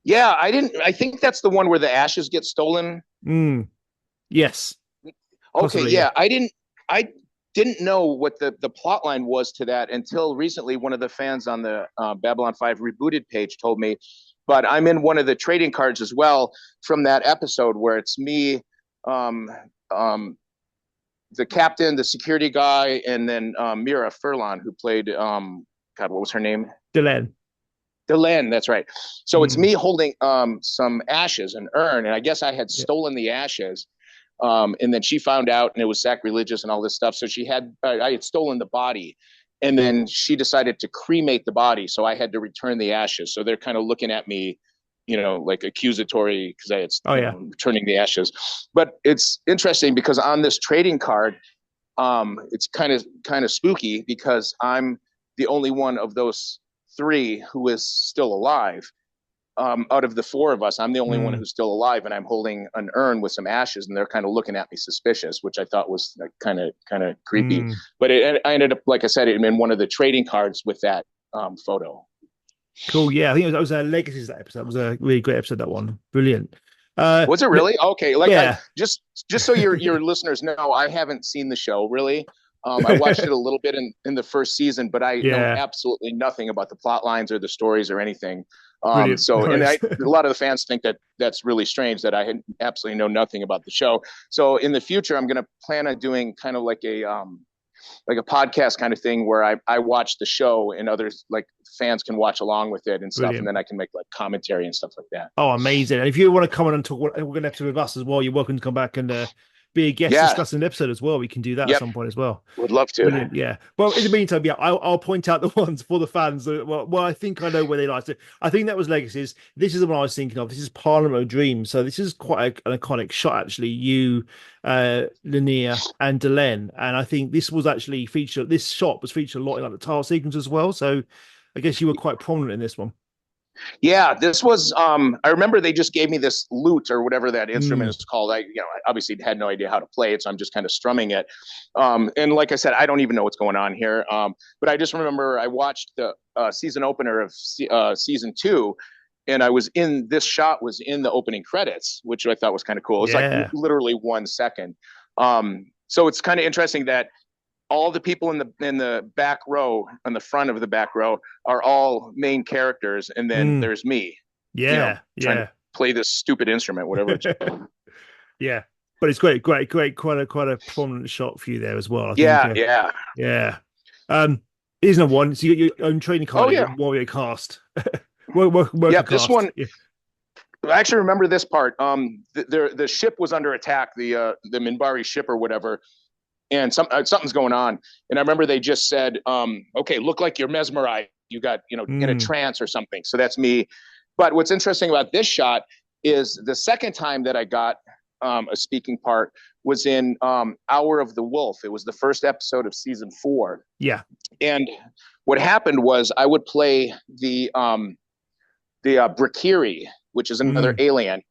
Yeah, I think that's the one where the ashes get stolen. Mm, yes, Okay, possibly. Yeah. yeah, I didn't know what the plot line was to that until recently. One of the fans on the Babylon 5 rebooted page told me, but I'm in one of the trading cards as well from that episode where it's me, um, um, the captain, the security guy, and then Mira Furlan, who played God, what was her name? Delenn. Delenn, that's right. So it's Mm, me holding some ashes, an urn, and I guess I had yeah. stolen the ashes. And then she found out, and it was sacrilegious and all this stuff. So she had, I had stolen the body, and then she decided to cremate the body. So I had to return the ashes. So they're kind of looking at me, like accusatory because I had, Oh yeah. returning the ashes. But it's interesting because on this trading card, it's kind of spooky because I'm the only one of those three who is still alive. Out of the four of us, I'm the only one Mm, who's still alive, and I'm holding an urn with some ashes, and they're kind of looking at me suspicious, which I thought was like, kind of creepy. mm. But I ended up, like I said, in one of the trading cards with that photo. Cool. Yeah, I think that was Legacies. That episode. That was a really great episode. That one. Brilliant. Was it N- really? Okay, like I yeah. just so your listeners know, I haven't seen the show really. I watched it a little bit in the first season, but I know Yeah. absolutely nothing about the plot lines or the stories or anything. Brilliant. So, and Nice. a lot of the fans think that that's really strange that I had absolutely know nothing about the show. So, in the future, I'm going to plan on doing kind of like a podcast kind of thing where I watch the show and others like fans can watch along with it and stuff, and Brilliant. then I can make like commentary and stuff like that. Oh, amazing. And if you want to come on and talk, we're going to episode with us as well. You're welcome to come back and be a guest Yeah. discussing an episode as well. We can do that at Yep. some point as well. Would love to. Brilliant. Yeah. Well, in the meantime, yeah, I'll point out the ones for the fans. Well, I think I know where they liked it. I think that was Legacies. This is the one I was thinking of. This is Parliament of Dreams. So this is quite an iconic shot, actually. You, Lanier, and Delenn. And I think this was actually featured. This shot was featured a lot in like the tile sequence as well. So I guess you were quite prominent in this one. Yeah, this was I remember they just gave me this lute or whatever that instrument Mm, is called. I obviously had no idea how to play it, so I'm just kind of strumming it. And like I said, I don't even know what's going on here. But I just remember I watched the season opener of season 2, and I was in this shot was in the opening credits, which I thought was kind of cool. It was like yeah. literally 1 second. So it's kind of interesting that all the people in the back row, on the front of the back row, are all main characters, and then Mm, there's me, yeah. trying to Yeah. play this stupid instrument, whatever it's called. Yeah. But it's great, great, great. Quite a prominent shot for you there as well. I think. Yeah, yeah. Yeah. Here's another one. So you got your own training card Oh here, yeah, Warrior Cast. Worker yep. This cast. one, Yeah. I actually remember this part. The ship was under attack, the Minbari ship or whatever, and something's going on. And I remember they just said, "Okay, look like you're mesmerized. You got in a Mm, trance or something." So that's me. But what's interesting about this shot is the second time that I got a speaking part was in Hour of the Wolf. It was the first episode of season 4, yeah. and what happened was I would play the Brakiri, which is another Mm, alien,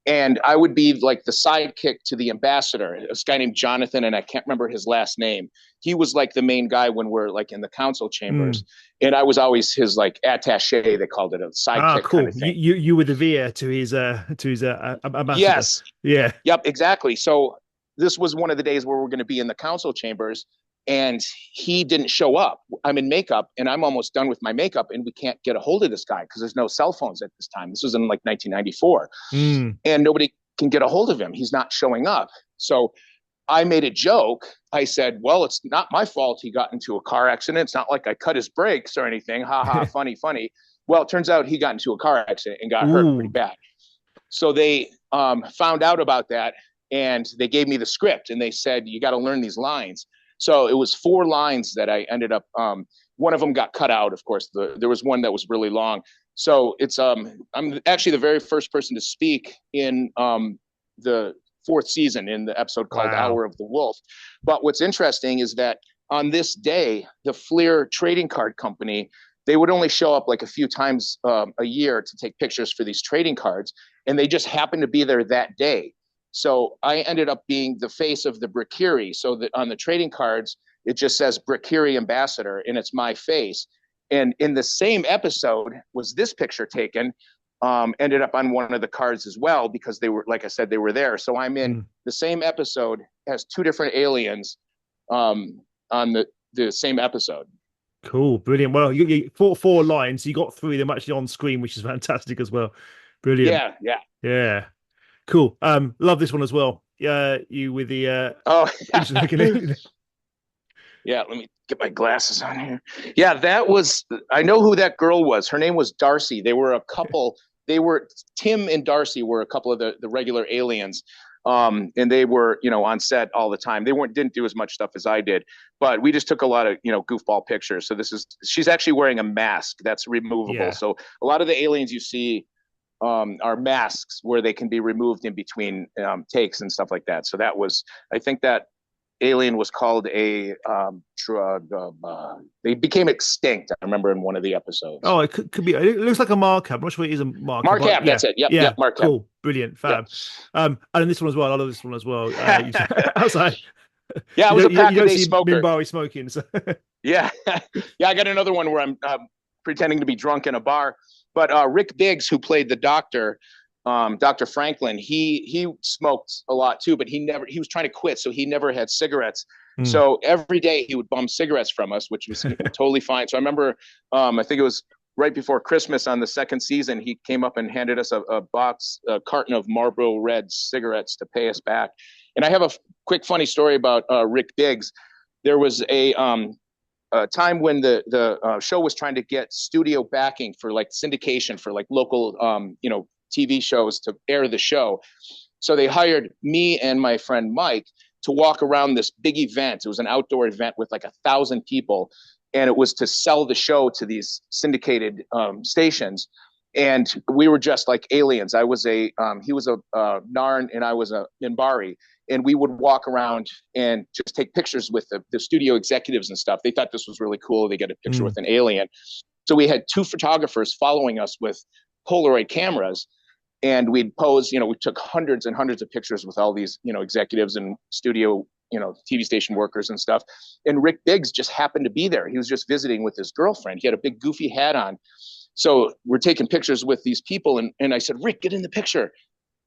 and I would be like the sidekick to the ambassador, this guy named Jonathan, and I can't remember his last name. He was like the main guy when we're like in the council chambers, mm. and I was always his like attaché. They called it a Ah, sidekick kind cool. of You thing. you you were the Veer to his ambassador. Yes, Yeah. yep, exactly. So this was one of the days where we're going to be in the council chambers, and he didn't show up. I'm in makeup, and I'm almost done with my makeup, and we can't get a hold of this guy because there's no cell phones at this time. This was in like 1994, Mm, and nobody can get a hold of him. He's not showing up. So I made a joke. I said, "Well, it's not my fault he got into a car accident. It's not like I cut his brakes or anything. Ha ha, funny, funny." Well, it turns out he got into a car accident and got hurt pretty ooh. bad. So they found out about that, and they gave me the script, and they said, "You got to learn these lines." So it was 4 lines that I ended up. One of them got cut out, of course. There was one that was really long. So it's I'm actually the very first person to speak in the fourth season in the episode called Wow. Hour of the Wolf. But what's interesting is that on this day, the Fleer Trading Card Company, they would only show up like a few times a year to take pictures for these trading cards, and they just happened to be there that day. So I ended up being the face of the Brakiri. So that on the trading cards, it just says Brakiri Ambassador, and it's my face. And in the same episode was this picture taken. ended up on one of the cards as well because they were, like I said, they were there. So I'm in Mm. the same episode as two different aliens on the same episode. Cool, brilliant. Well, you four lines. You got three of them actually on screen, which is fantastic as well. Brilliant. Yeah, yeah. Yeah, cool. Love this one as well. Yeah, you with the Oh, interesting yeah. looking. Yeah, let me get my glasses on here. Yeah, that was, I know who that girl was. Her name was Darcy. They were a couple. They were, Tim and Darcy were a couple of the regular aliens. And they were, on set all the time. They didn't do as much stuff as I did, but we just took a lot of, goofball pictures. So she's actually wearing a mask that's removable. Yeah. So a lot of the aliens you see are masks where they can be removed in between takes and stuff like that. So I think that alien was called a drug. They became extinct. I remember in one of the episodes. Oh, it could be. It looks like a markup. I'm not sure it is a markup, Mark but Cap, yeah, that's it. Yep, yeah, yep, Mark Cap. cool, brilliant, Yep. fab. And this one as well. I love this one as well. I was like, Yeah, I was a you pack a don't day see smoker. Minbari smoking, so Yeah, yeah. I got another one where I'm pretending to be drunk in a bar. But Rick Biggs, who played the doctor, Dr. Franklin, he smoked a lot too, but he was trying to quit, so he never had cigarettes. Mm. So every day he would bum cigarettes from us, which was totally fine. So I remember, I think it was right before Christmas on the second season, he came up and handed us a carton of Marlboro Red cigarettes to pay us back. And I have a quick funny story about Rick Biggs. There was a time when the show was trying to get studio backing for like syndication for like local TV shows to air the show. So they hired me and my friend Mike to walk around this big event. It was an outdoor event with like 1,000 people, and it was to sell the show to these syndicated stations. And we were just like aliens. He was a Narn and I was a Minbari, and we would walk around and just take pictures with the studio executives and stuff. They thought this was really cool. They get a picture Mm. with an alien. So we had two photographers following us with Polaroid cameras, and we'd pose. We took hundreds and hundreds of pictures with all these executives and studio TV station workers and stuff. And Rick Biggs just happened to be there. He was just visiting with his girlfriend. He had a big goofy hat on. So we're taking pictures with these people, and I said, Rick, get in the picture.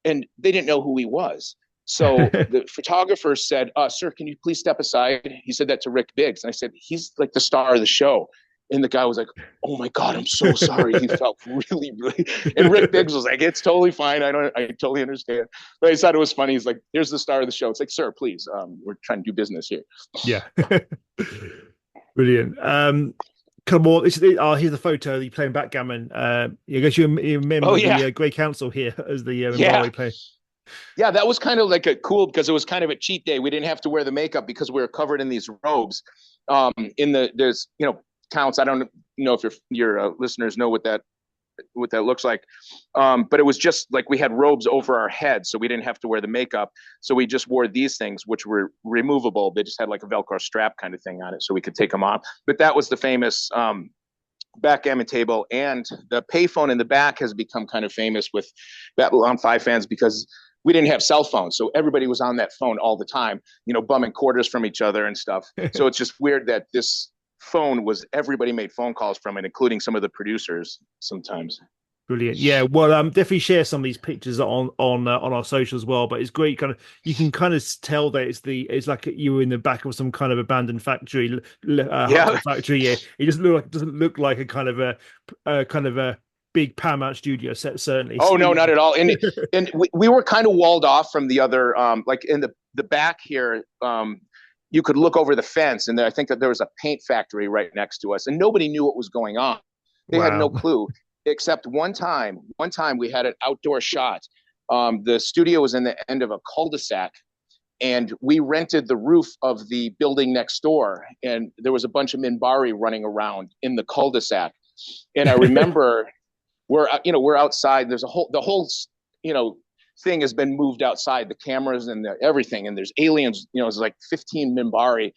And they didn't know who he was. So the photographer said, sir, can you please step aside? He said that to Rick Biggs. And I said, he's like the star of the show. And the guy was like, oh my God, I'm so sorry. He felt really, really. And Rick Biggs was like, it's totally fine. I totally understand. But I thought it was funny. He's like, here's the star of the show. It's like, sir, please, we're trying to do business here. Yeah, brilliant. Come on, here's the photo. You playing backgammon. I guess you remember Oh yeah, the Grey Council here as the yeah. Minbari play. Yeah, that was kind of like a cool because it was kind of a cheat day. We didn't have to wear the makeup because we were covered in these robes. There's counts. I don't know if your listeners know what that looks like, but it was just like we had robes over our heads, so we didn't have to wear the makeup. So we just wore these things, which were removable. They just had like a Velcro strap kind of thing on it, so we could take them off. But that was the famous backgammon table, and the payphone in the back has become kind of famous with Babylon 5 fans because we didn't have cell phones, so everybody was on that phone all the time, bumming quarters from each other and stuff. So it's just weird that this phone was everybody made phone calls from it, including some of the producers sometimes. Brilliant. Yeah, well, definitely share some of these pictures on our social as well. But it's great. You can kind of tell that it's like you were in the back of some kind of abandoned factory, Yeah, factory. Yeah, it doesn't look like a kind of a big Paramount studio set. Certainly. oh no, not at all. And we were kind of walled off from the other like in the back here. You could look over the fence, and I think that there was a paint factory right next to us, and nobody knew what was going on. They had no Wow. clue, except one time we had an outdoor shot. The studio was in the end of a cul-de-sac, and we rented the roof of the building next door, and there was a bunch of Minbari running around in the cul-de-sac. And I remember we're outside. There's the whole thing has been moved outside, the cameras and everything, and there's aliens. It's like 15 Minbari,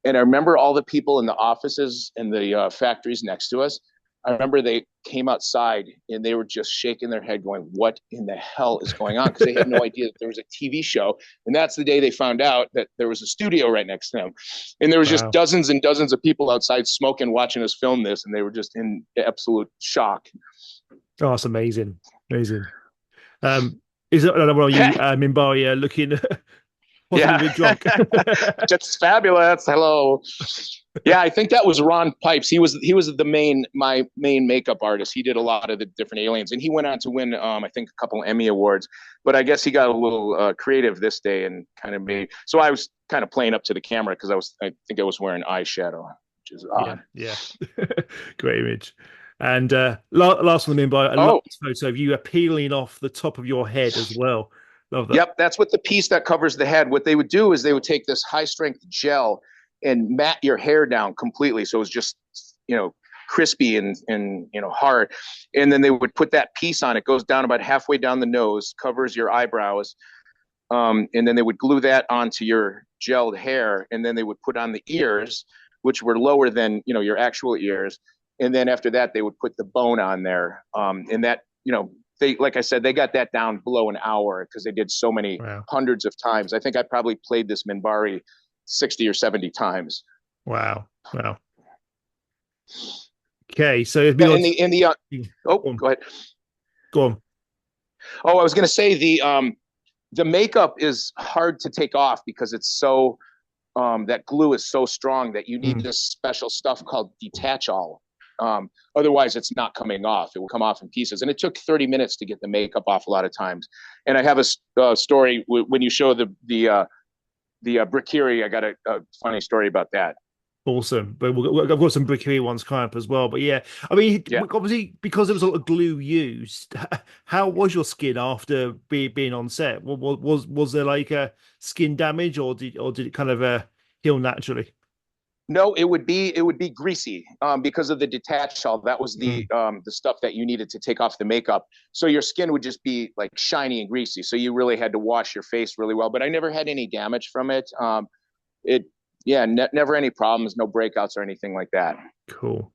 and I remember all the people in the offices and the factories next to us. I remember they came outside and they were just shaking their head, going, "What in the hell is going on?" Because they had no idea that there was a TV show, and that's the day they found out that there was a studio right next to them, and there was just Wow. dozens and dozens of people outside smoking, watching us film this, and they were just in absolute shock. Oh, that's amazing. Amazing. Is it another one of you, Minbari, looking possibly a Yeah, bit drunk? just fabulous. Hello. Yeah, I think that was Ron Pipes. He was the main my main makeup artist. He did a lot of the different aliens, and he went on to win I think a couple Emmy awards. But I guess he got a little creative this day and kind of made. So I was kind of playing up to the camera because I think I was wearing eyeshadow, which is Yeah, odd. yeah. Great image. And last one, Minbari, I love Oh, this photo of you peeling off the top of your head as well. Love that. yep, that's what the piece that covers the head. What they would do is they would take this high strength gel and mat your hair down completely, so it was just crispy and hard. And then they would put that piece on. It goes down about halfway down the nose, covers your eyebrows, and then they would glue that onto your gelled hair, and then they would put on the ears, which were lower than your actual ears. And then after that, they would put the bone on there, and that they, like I said, they got that down below an hour because they did so many Wow. hundreds of times. I think I probably played this Minbari 60 or 70 times. Wow. Wow. Okay, so it'd be Yeah, on. in the Go oh, on. go ahead. Go on. Oh, I was going to say the makeup is hard to take off because it's so that glue is so strong that you need Mm. this special stuff called detach all. Otherwise, it's not coming off. It will come off in pieces. And it took 30 minutes to get the makeup off a lot of times. And I have a story when you show the brickery. I got a funny story about that. Awesome, but I've got some Brickery ones coming up as well. But yeah, I mean, Yeah. obviously because there was a lot of glue used, how was your skin after being on set? Was there like a skin damage, or did it kind of heal naturally? No, it would be greasy because of the detach shell. That was Mm, the stuff that you needed to take off the makeup. So your skin would just be like shiny and greasy. So you really had to wash your face really well. But I never had any damage from it. It yeah, never any problems, no breakouts or anything like that. cool.